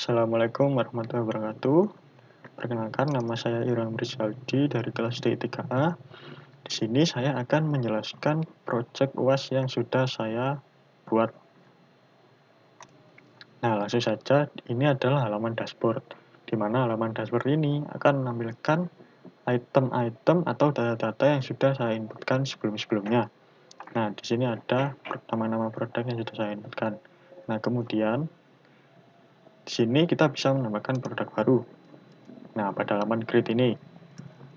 Assalamualaikum warahmatullahi wabarakatuh. Perkenalkan, nama saya Irwan Rizaldi dari kelas D3A. Di sini saya akan menjelaskan proyek UAS yang sudah saya buat. Nah, langsung saja, ini adalah halaman dashboard, di mana halaman dashboard ini akan menampilkan item-item atau data-data yang sudah saya inputkan sebelum-sebelumnya. Nah, di sini ada nama-nama produk yang sudah saya inputkan. Nah, kemudian di sini kita bisa menambahkan produk baru. Nah, pada halaman create ini,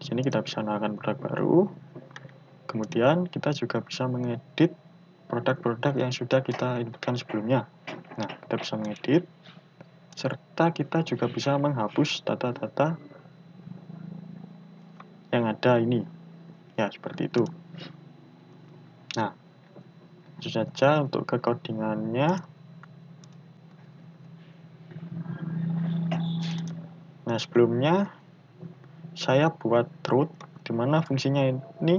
di sini kita bisa menambahkan produk baru. Kemudian kita juga bisa mengedit produk-produk yang sudah kita inputkan sebelumnya. Nah, kita bisa mengedit, serta kita juga bisa menghapus data-data yang ada ini. Ya, seperti itu. Nah, langsung saja untuk ke codingannya. Nah, sebelumnya saya buat root, di mana fungsinya ini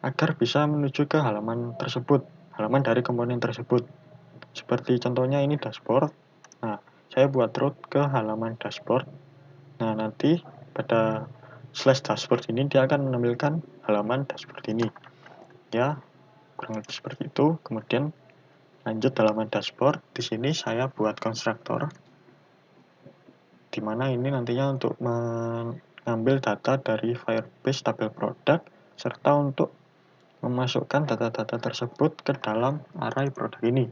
agar bisa menuju ke halaman tersebut, halaman dari komponen tersebut. Seperti contohnya ini dashboard. Nah, saya buat root ke halaman dashboard. Nah, nanti pada slash dashboard ini dia akan menampilkan halaman dashboard ini. Ya, kurang lebih seperti itu. Kemudian lanjut halaman dashboard. Di sini saya buat konstruktor, di mana ini nantinya untuk mengambil data dari Firebase tabel produk, serta untuk memasukkan data-data tersebut ke dalam array produk ini.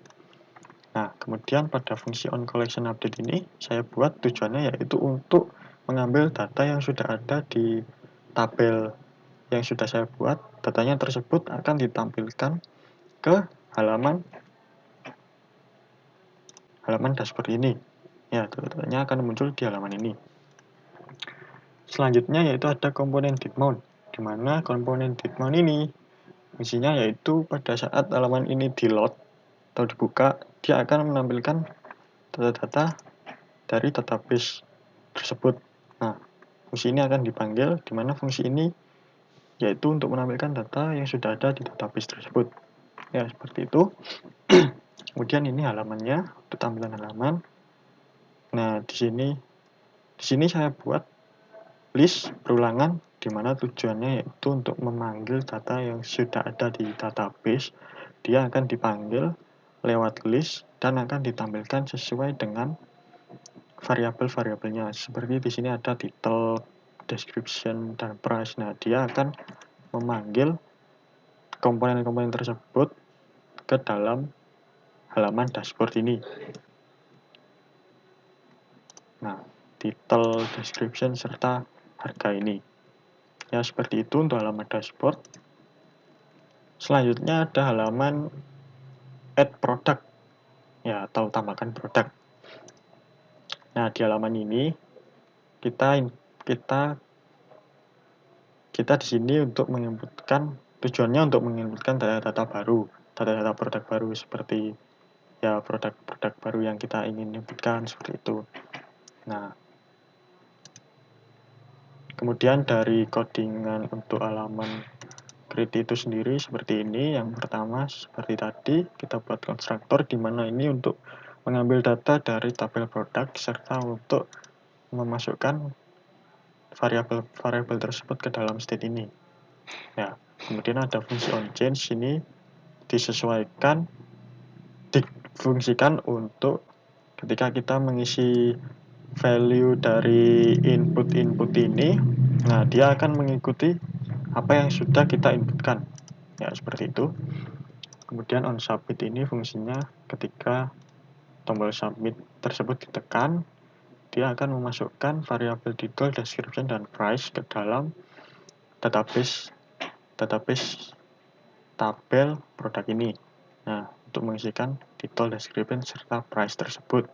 Nah, kemudian pada fungsi onCollectionUpdate ini, saya buat tujuannya yaitu untuk mengambil data yang sudah ada di tabel yang sudah saya buat. Datanya tersebut akan ditampilkan ke halaman dashboard ini. Ya, datanya akan muncul di halaman ini. Selanjutnya yaitu ada komponen didmount, di mana komponen didmount ini fungsinya yaitu pada saat halaman ini di load atau dibuka, dia akan menampilkan data-data dari database tersebut. Nah, fungsi ini akan dipanggil, di mana fungsi ini yaitu untuk menampilkan data yang sudah ada di database tersebut. Ya, seperti itu. Kemudian ini halamannya, untuk tampilan halaman. Nah, di sini saya buat list perulangan, di mana tujuannya yaitu untuk memanggil data yang sudah ada di database. Dia akan dipanggil lewat list dan akan ditampilkan sesuai dengan variabel-variabelnya. Seperti di sini ada title, description, dan price. Nah, dia akan memanggil komponen-komponen tersebut ke dalam halaman dashboard ini. Nah, title, description, serta harga ini. Ya, seperti itu untuk halaman dashboard. Selanjutnya ada halaman add product, ya, atau tambahkan produk. Nah, di halaman ini kita di sini untuk menginputkan, tujuannya untuk menginputkan data-data baru, data-data produk baru, seperti ya produk-produk baru yang kita ingin inputkan, seperti itu. Nah, kemudian dari codingan untuk halaman create itu sendiri seperti ini. Yang pertama seperti tadi, kita buat konstruktor, di mana ini untuk mengambil data dari tabel produk serta untuk memasukkan variabel tersebut ke dalam state ini. Ya, kemudian ada fungsi onChange, ini difungsikan untuk ketika kita mengisi value dari input ini, nah dia akan mengikuti apa yang sudah kita inputkan. Ya, seperti itu. Kemudian onSubmit ini fungsinya ketika tombol submit tersebut ditekan, dia akan memasukkan variabel title, description, dan price ke dalam database tabel produk ini. Nah, untuk mengisikan title, description, serta price tersebut.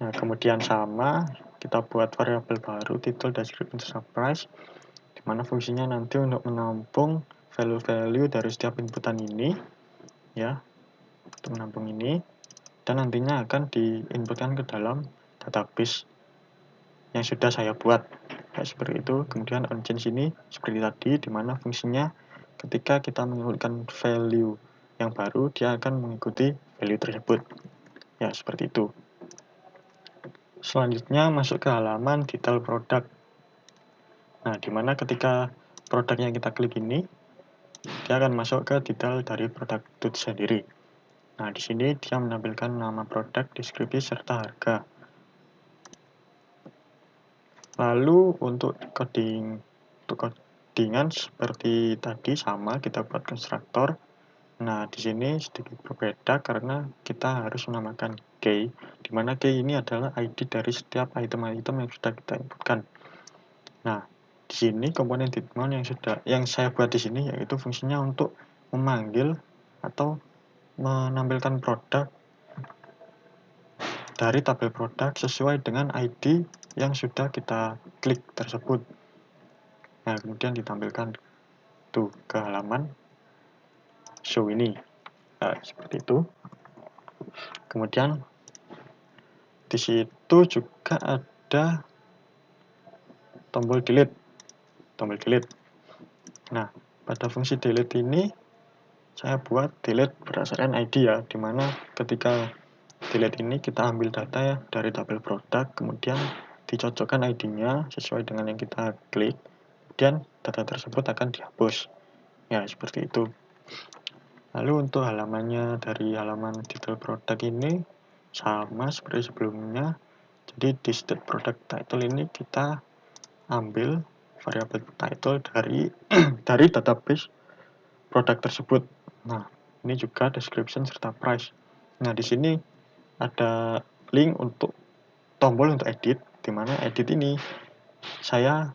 Nah, kemudian sama, kita buat variabel baru, title, description, serta price, di mana fungsinya nanti untuk menampung value-value dari setiap inputan ini, ya, untuk menampung ini, dan nantinya akan diinputkan ke dalam database yang sudah saya buat. Ya, seperti itu. Kemudian onChange ini seperti tadi, di mana fungsinya ketika kita menginputkan value yang baru, dia akan mengikuti value tersebut. Ya, seperti itu. Selanjutnya masuk ke halaman detail produk. Nah, dimana ketika produk yang kita klik ini, dia akan masuk ke detail dari produk itu sendiri. Nah, di sini dia menampilkan nama produk, deskripsi, serta harga. Lalu untuk codingan seperti tadi sama, kita buat konstruktor. Nah, di sini sedikit berbeda karena kita harus menamakan key, di mana key ini adalah ID dari setiap item-item yang sudah kita inputkan. Nah, di sini komponen didmon yang saya buat di sini yaitu fungsinya untuk memanggil atau menampilkan produk dari tabel produk sesuai dengan ID yang sudah kita klik tersebut. Nah, kemudian ditampilkan tuh ke halaman show ini. Nah, seperti itu. Kemudian di situ juga ada tombol delete. Nah, pada fungsi delete ini saya buat delete berdasarkan ID ya, dimana ketika delete ini kita ambil data ya dari tabel produk, kemudian dicocokkan ID-nya sesuai dengan yang kita klik, kemudian data tersebut akan dihapus. Ya, seperti itu. Lalu untuk halamannya dari halaman detail produk ini sama seperti sebelumnya. Jadi di state product title ini kita ambil variabel title dari database produk tersebut. Nah, ini juga description serta price. Nah, di sini ada link untuk tombol untuk edit, di mana edit ini saya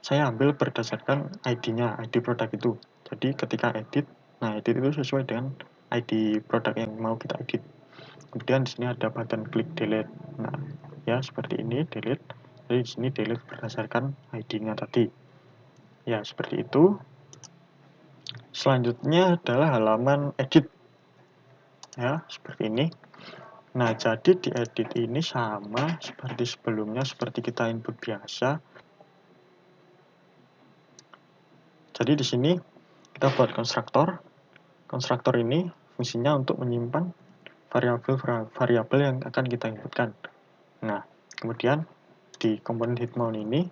ambil berdasarkan ID-nya, ID produk itu. Jadi ketika edit, nah edit itu sesuai dengan ID produk yang mau kita edit. Kemudian di sini ada button klik delete. Nah, ya seperti ini delete. Jadi di sini delete berdasarkan ID-nya tadi. Ya, seperti itu. Selanjutnya adalah halaman edit. Ya, seperti ini. Nah, jadi di edit ini sama seperti sebelumnya, seperti kita input biasa. Jadi di sini kita buat konstruktor. Konstruktor ini fungsinya untuk menyimpan variabel yang akan kita inputkan. Nah, kemudian di komponen hitmount ini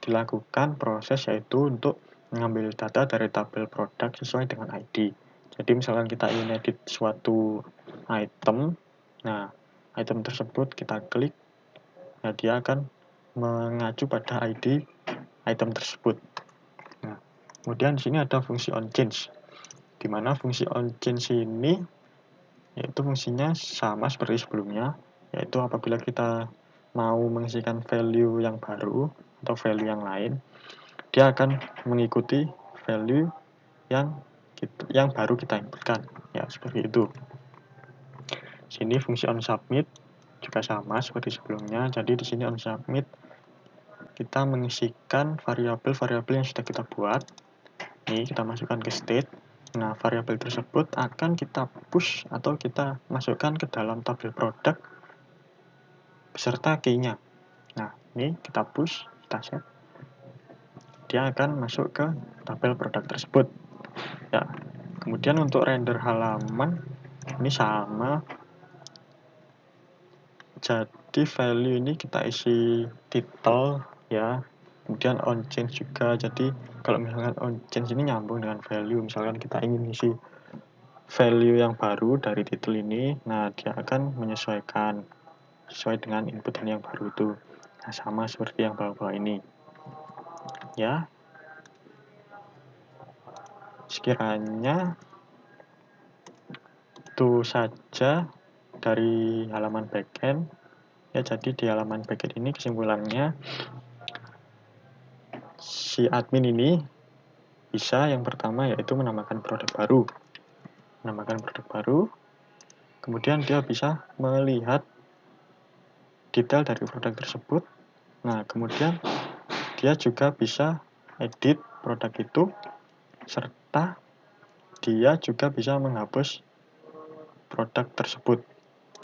dilakukan proses yaitu untuk mengambil data dari tabel produk sesuai dengan ID. Jadi misalkan kita ingin edit suatu item, nah item tersebut kita klik, nah dia akan mengacu pada ID item tersebut. Nah, kemudian di sini ada fungsi onChange, di mana fungsi onChange ini yaitu fungsinya sama seperti sebelumnya, yaitu apabila kita mau mengisikan value yang baru atau value yang lain, dia akan mengikuti value yang baru kita inputkan. Ya, seperti itu. Sini fungsi onSubmit juga sama seperti sebelumnya. Jadi di sini onSubmit kita mengisikan variabel-variabel yang sudah kita buat. Ini kita masukkan ke state. Nah, variabel tersebut akan kita push atau kita masukkan ke dalam tabel produk beserta key-nya. Nah, ini kita push, kita set. Dia akan masuk ke tabel produk tersebut. Ya, kemudian untuk render halaman ini sama. Jadi value ini kita isi title ya. Kemudian onChange juga. Jadi kalau misalkan onChange ini nyambung dengan value, misalkan kita ingin isi value yang baru dari title ini, nah dia akan menyesuaikan sesuai dengan input yang baru itu. Nah, sama seperti yang bawah-bawah ini. Ya. Sekiranya itu saja dari halaman backend. Ya, jadi di halaman backend ini kesimpulannya si admin ini bisa yang pertama yaitu menambahkan produk baru. Kemudian dia bisa melihat detail dari produk tersebut. Nah, kemudian dia juga bisa edit produk itu, serta dia juga bisa menghapus produk tersebut.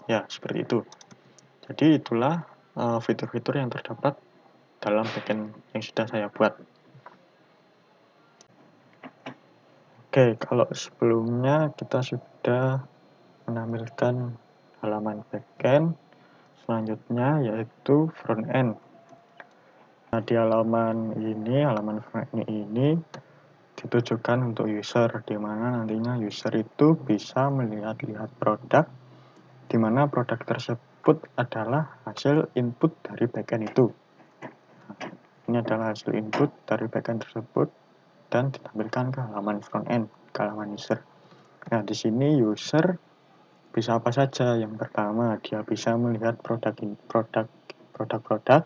Ya, seperti itu. Jadi itulah fitur-fitur yang terdapat dalam backend yang sudah saya buat. Oke, kalau sebelumnya kita sudah menampilkan halaman backend, selanjutnya yaitu front end. Nah, di halaman front end ini ditujukan untuk user, di mana nantinya user itu bisa melihat-lihat produk, di mana produk tersebut adalah hasil input dari backend itu. Ini adalah hasil input dari backend tersebut dan ditampilkan ke halaman front end, ke halaman user. Nah, di sini user bisa apa saja. Yang pertama, dia bisa melihat produk-produk,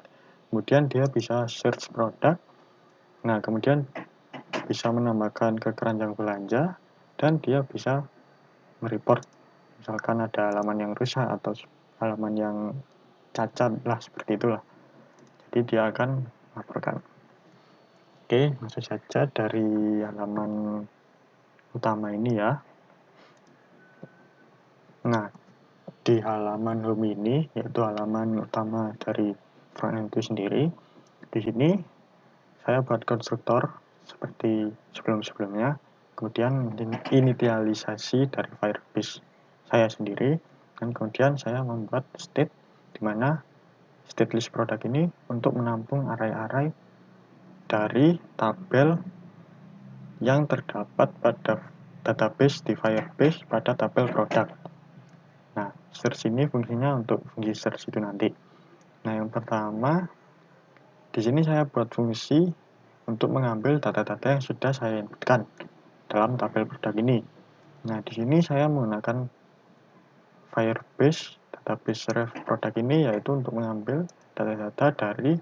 kemudian dia bisa search produk. Nah, kemudian bisa menambahkan ke keranjang belanja, dan dia bisa mereport misalkan ada halaman yang rusak atau halaman yang cacat lah, seperti itulah. Jadi dia akan laporkan. Oke, masuk saja dari halaman utama ini ya. Nah, di halaman home ini, yaitu halaman utama dari front end itu sendiri, di sini saya buat konstruktor seperti sebelum-sebelumnya, kemudian initialisasi dari Firebase saya sendiri, dan kemudian saya membuat state, di mana state list produk ini untuk menampung array-array dari tabel yang terdapat pada database di Firebase pada tabel produk. Nah, search ini fungsinya untuk fungsi search itu nanti. Nah, yang pertama, di sini saya buat fungsi untuk mengambil data-data yang sudah saya inputkan dalam tabel produk ini. Nah, di sini saya menggunakan Firebase database ref produk ini, yaitu untuk mengambil data-data dari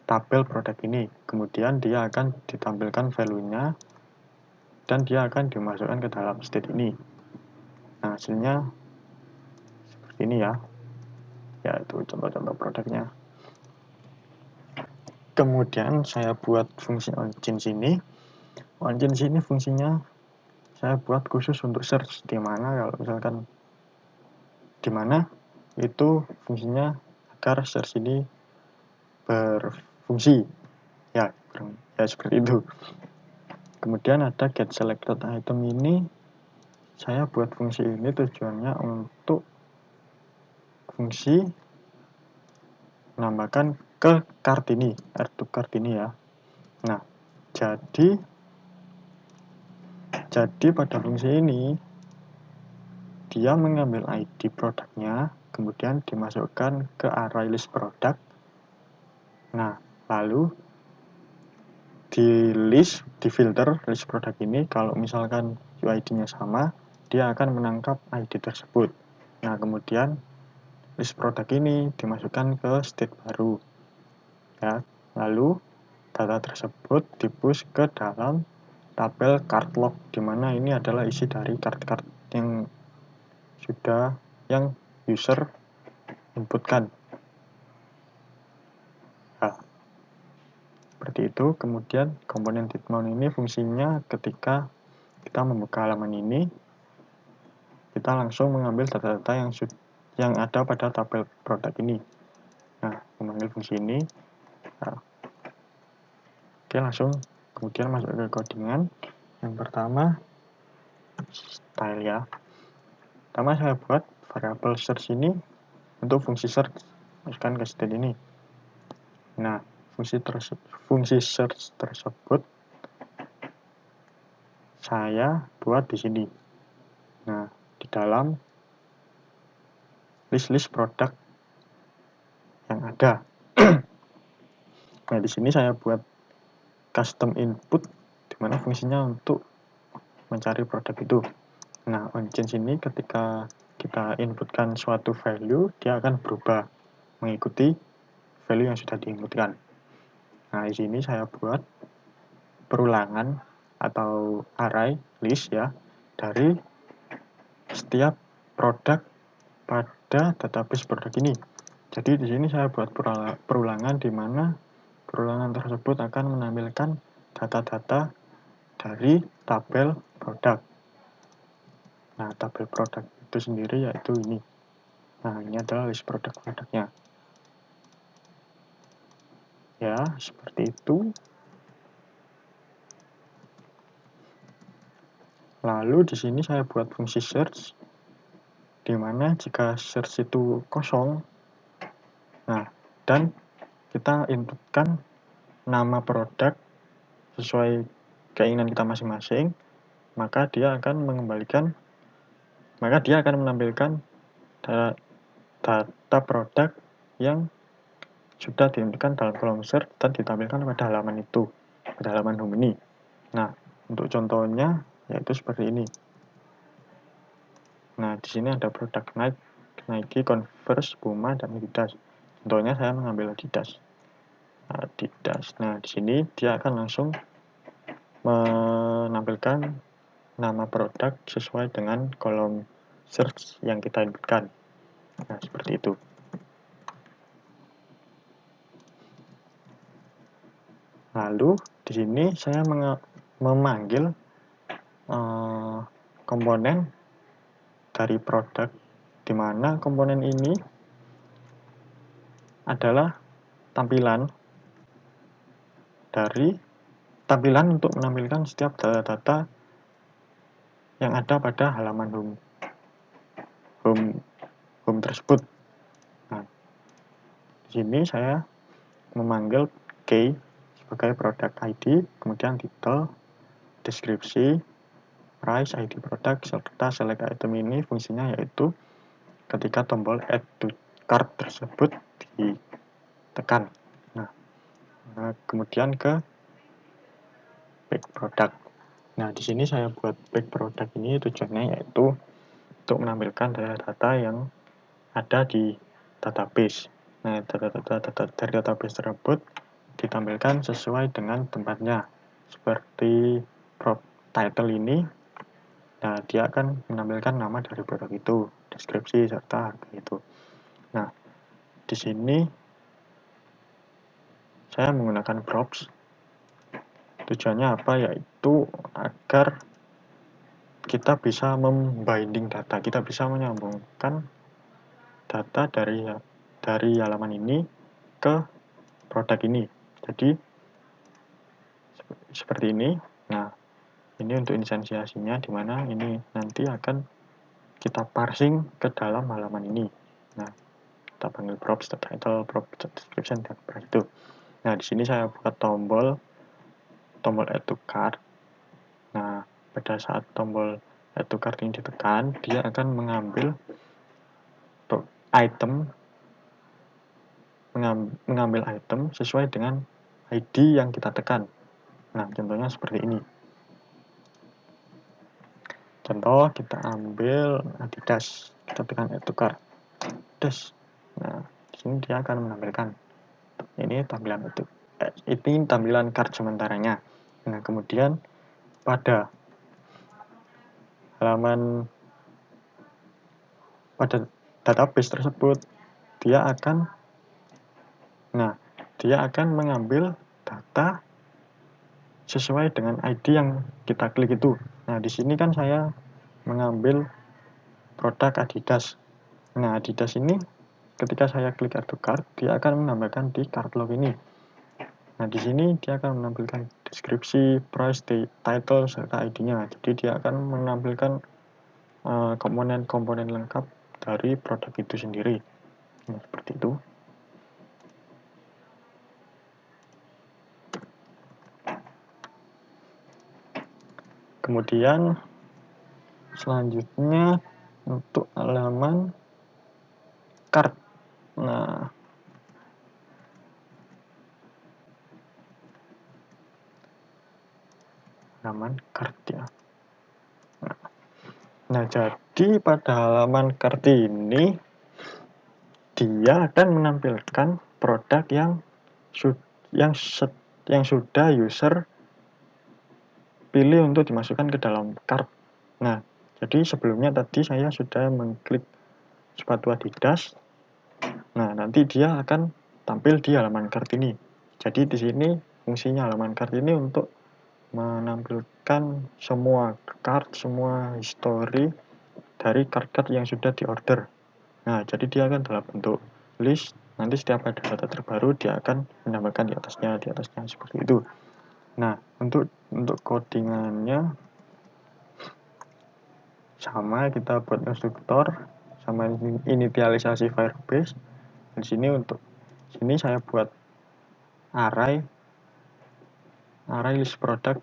tabel produk ini. Kemudian dia akan ditampilkan value-nya dan dia akan dimasukkan ke dalam state ini. Nah, hasilnya seperti ini ya, yaitu contoh-contoh produknya. Kemudian saya buat fungsi onChange ini. OnChange ini fungsinya saya buat khusus untuk search, di mana kalau misalkan di mana itu fungsinya agar search ini berfungsi ya, seperti itu. Kemudian ada get selected item ini, saya buat fungsi ini tujuannya untuk fungsi menambahkan ke card ini, add to cart ini ya. Nah, jadi pada fungsi ini dia mengambil ID produknya, kemudian dimasukkan ke array list produk. Nah, lalu di filter list produk ini, kalau misalkan UID-nya sama, dia akan menangkap ID tersebut. Nah, kemudian list produk ini dimasukkan ke state baru. Ya, lalu data tersebut di-push ke dalam tabel card log, di mana ini adalah isi dari card-card yang user inputkan. Nah, seperti itu. Kemudian komponen didmount ini fungsinya ketika kita membuka halaman ini, kita langsung mengambil data-data yang ada pada tabel produk ini. Nah, memanggil fungsi ini. Nah, oke, langsung kemudian masuk ke codingan. Yang pertama, style ya. Pertama saya buat variable search ini untuk fungsi search, masukkan ke state ini. Nah, fungsi search tersebut saya buat di sini. Nah, di dalam list produk yang ada. Nah, di sini saya buat custom input, di mana fungsinya untuk mencari produk itu. Nah, onChange ini ketika kita inputkan suatu value, dia akan berubah mengikuti value yang sudah diinputkan. Nah, di sini saya buat perulangan atau array list ya dari setiap produk pada database produk ini. Jadi di sini saya buat perulangan, di mana perulangan tersebut akan menampilkan data-data dari tabel produk. Nah, tabel produk itu sendiri yaitu ini. Nah, ini adalah list produk-produknya. Ya, seperti itu. Lalu di sini saya buat fungsi search. dimana jika search itu kosong, nah, dan kita inputkan nama produk sesuai keinginan kita masing-masing, maka dia akan menampilkan data produk yang sudah diinputkan dalam kolom search dan ditampilkan pada halaman itu, pada halaman home ini. Nah, untuk contohnya yaitu seperti ini. Nah, di sini ada produk Nike, Converse, Puma, dan Adidas. Contohnya saya mengambil Adidas. Nah, di sini dia akan langsung menampilkan nama produk sesuai dengan kolom search yang kita inputkan. Nah, seperti itu. Lalu di sini saya memanggil komponen dari produk, di mana komponen ini adalah tampilan untuk menampilkan setiap data-data yang ada pada halaman home tersebut. Nah, di sini saya memanggil key sebagai produk ID, kemudian title, deskripsi, price, ID produk, serta select item. Ini fungsinya yaitu ketika tombol add to cart tersebut ditekan. Nah, kemudian ke back product. Nah, di sini saya buat back product ini tujuannya yaitu untuk menampilkan data-data yang ada di database. Nah, data-data dari database tersebut ditampilkan sesuai dengan tempatnya. Seperti title ini, nah dia akan menampilkan nama dari produk itu, deskripsi serta harga itu. Nah, di sini saya menggunakan props. Tujuannya apa? Yaitu agar kita bisa membinding data, kita bisa menyambungkan data dari halaman ini ke produk ini. Jadi seperti ini. Nah, ini untuk instansiasinya, di mana ini nanti akan kita parsing ke dalam halaman ini. Nah, kita panggil props title, props description, dan price itu. Nah, di sini saya buat tombol add to cart. Nah, pada saat tombol add to cart ini ditekan, dia akan mengambil item sesuai dengan ID yang kita tekan. Nah, contohnya seperti ini. Contoh, kita ambil Adidas, kita tekan add to cart. Adidas. Nah, di sini dia akan menampilkan. Ini tampilan cart sementaranya. Nah, kemudian pada database tersebut, dia akan mengambil data sesuai dengan ID yang kita klik itu. Nah, di sini kan saya mengambil produk Adidas. Nah, Adidas ini ketika saya klik add to cart, dia akan menambahkan di cart log ini. Nah, di sini dia akan menampilkan deskripsi, price, title, serta ID-nya. Jadi dia akan menampilkan komponen-komponen lengkap dari produk itu sendiri. Nah, seperti itu. Kemudian selanjutnya untuk halaman cart. Nah, halaman cart ya. Nah, jadi pada halaman cart ini dia akan menampilkan produk yang sudah user pilih untuk dimasukkan ke dalam cart. Nah, jadi sebelumnya tadi saya sudah mengklik sepatu Adidas. Nah, nanti dia akan tampil di halaman cart ini. Jadi di sini fungsinya halaman cart ini untuk menampilkan semua cart, semua history dari cart-cart yang sudah diorder. Nah, jadi dia akan dalam bentuk list. Nanti setiap ada data terbaru dia akan menambahkan di atasnya seperti itu. Nah, untuk codingannya sama, kita buat konstruktor sama initialisasi Firebase. Di sini untuk sini saya buat array list product,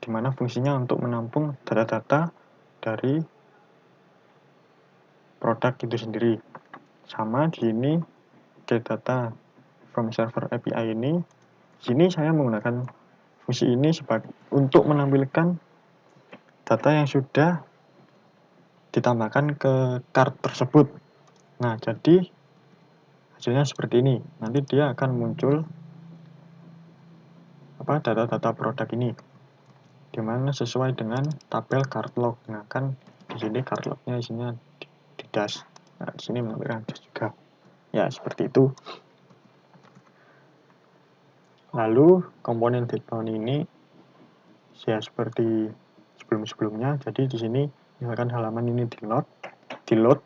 di mana fungsinya untuk menampung data-data dari produk itu sendiri. Sama di sini get data from server API ini, sini saya menggunakan fungsi ini untuk menampilkan data yang sudah ditambahkan ke card tersebut. Nah, jadi hasilnya seperti ini. Nanti dia akan muncul data-data produk ini, dimana sesuai dengan tabel card log. Nah, kan di sini card lognya isinya di dash. Nah, di sini menampilkan dash juga. Ya, seperti itu. Lalu komponen background ini ya seperti sebelum-sebelumnya. Jadi di sini misalkan halaman ini di load,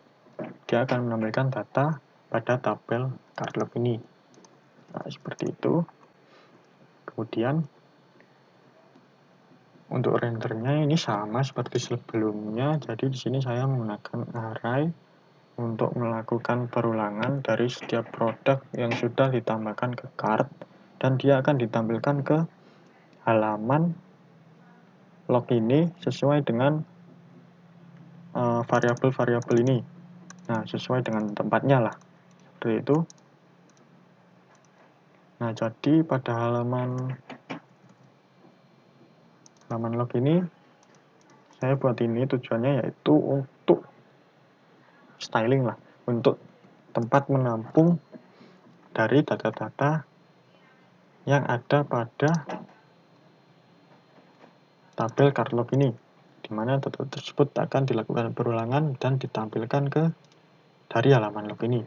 dia akan menampilkan data pada tabel card log ini. Nah, seperti itu. Kemudian untuk rendernya ini sama seperti sebelumnya. Jadi di sini saya menggunakan array untuk melakukan perulangan dari setiap produk yang sudah ditambahkan ke cart, dan dia akan ditampilkan ke halaman log ini sesuai dengan variabel-variabel ini. Nah, sesuai dengan tempatnya lah. Seperti itu. Nah, jadi pada halaman log ini saya buat ini tujuannya yaitu untuk styling lah, untuk tempat menampung dari data-data yang ada pada tabel card log ini, di mana data tersebut akan dilakukan perulangan dan ditampilkan dari halaman log ini.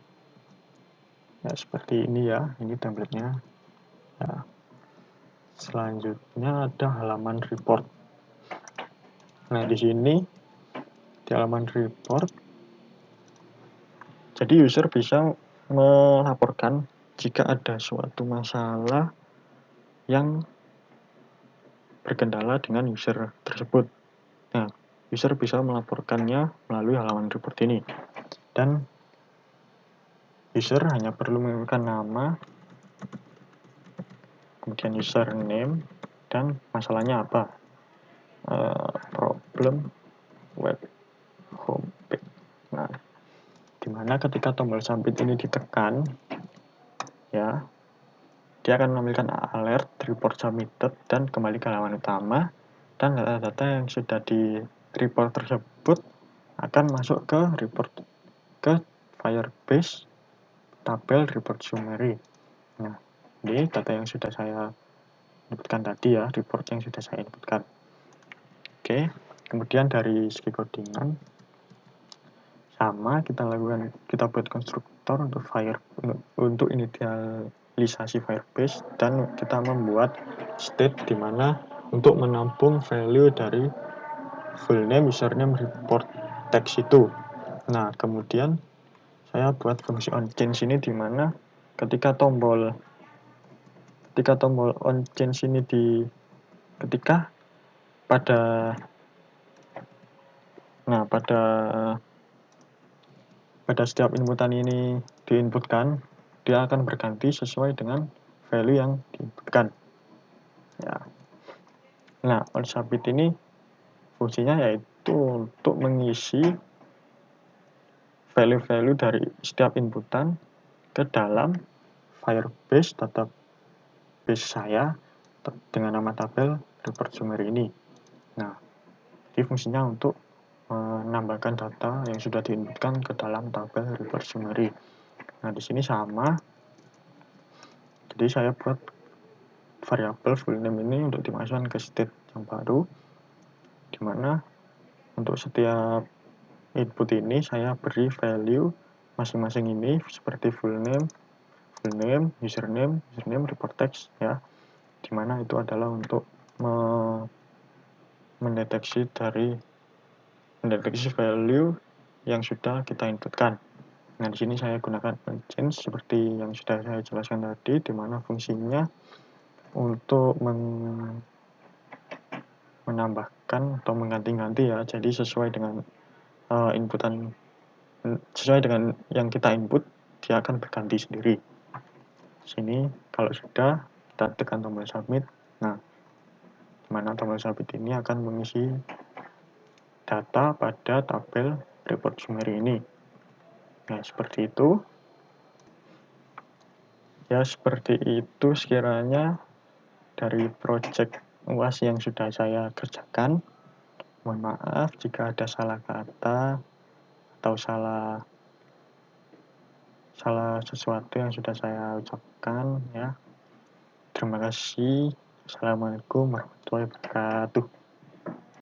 Ya, seperti ini ya, ini template-nya. Ya. Selanjutnya ada halaman report. Nah, di sini di halaman report, jadi user bisa melaporkan jika ada suatu masalah yang berkendala dengan user tersebut. Nah, user bisa melaporkannya melalui halaman report ini. Dan user hanya perlu mengirimkan nama, kemudian username, dan masalahnya apa. Problem web homepage. Nah, dimana ketika tombol submit ini ditekan, ya, dia akan menampilkan alert report submitted dan kembali ke halaman utama, dan data-data yang sudah di report tersebut akan masuk ke Firebase tabel report summary. Nah, ini data yang sudah saya inputkan tadi ya, report yang sudah saya inputkan. Oke, kemudian dari segi codingan sama kita buat konstruktor untuk initialisasi Firebase, dan kita membuat state di mana untuk menampung value dari full name, username, report text itu. Nah, kemudian saya buat fungsi onChange ini di mana ketika tombol onChange ini pada setiap inputan ini diinputkan, dia akan berganti sesuai dengan value yang diinputkan. Ya. Nah, onSubmit ini fungsinya yaitu untuk mengisi value-value dari setiap inputan ke dalam Firebase database saya dengan nama tabel report summary ini. Nah, jadi fungsinya untuk menambahkan data yang sudah diinputkan ke dalam tabel report summary. Nah, di sini sama. Jadi saya buat variabel full name ini untuk dimasukkan ke state yang baru, di mana untuk setiap input ini saya beri value masing-masing ini seperti full name, username, report text ya, di mana itu adalah untuk mendeteksi value yang sudah kita inputkan. Nah, di sini saya gunakan change seperti yang sudah saya jelaskan tadi, di mana fungsinya untuk menambahkan atau mengganti-ganti ya, jadi sesuai dengan inputan sesuai dengan yang kita input, dia akan berganti sendiri. Sini kalau sudah, kita tekan tombol submit. Nah, dimana tombol submit ini akan mengisi data pada tabel report summary ini. Nah, seperti itu. Ya, seperti itu sekiranya dari project UAS yang sudah saya kerjakan. Mohon maaf jika ada salah kata atau salah sesuatu yang sudah saya ucapkan ya. Terima kasih. Assalamualaikum warahmatullahi wabarakatuh.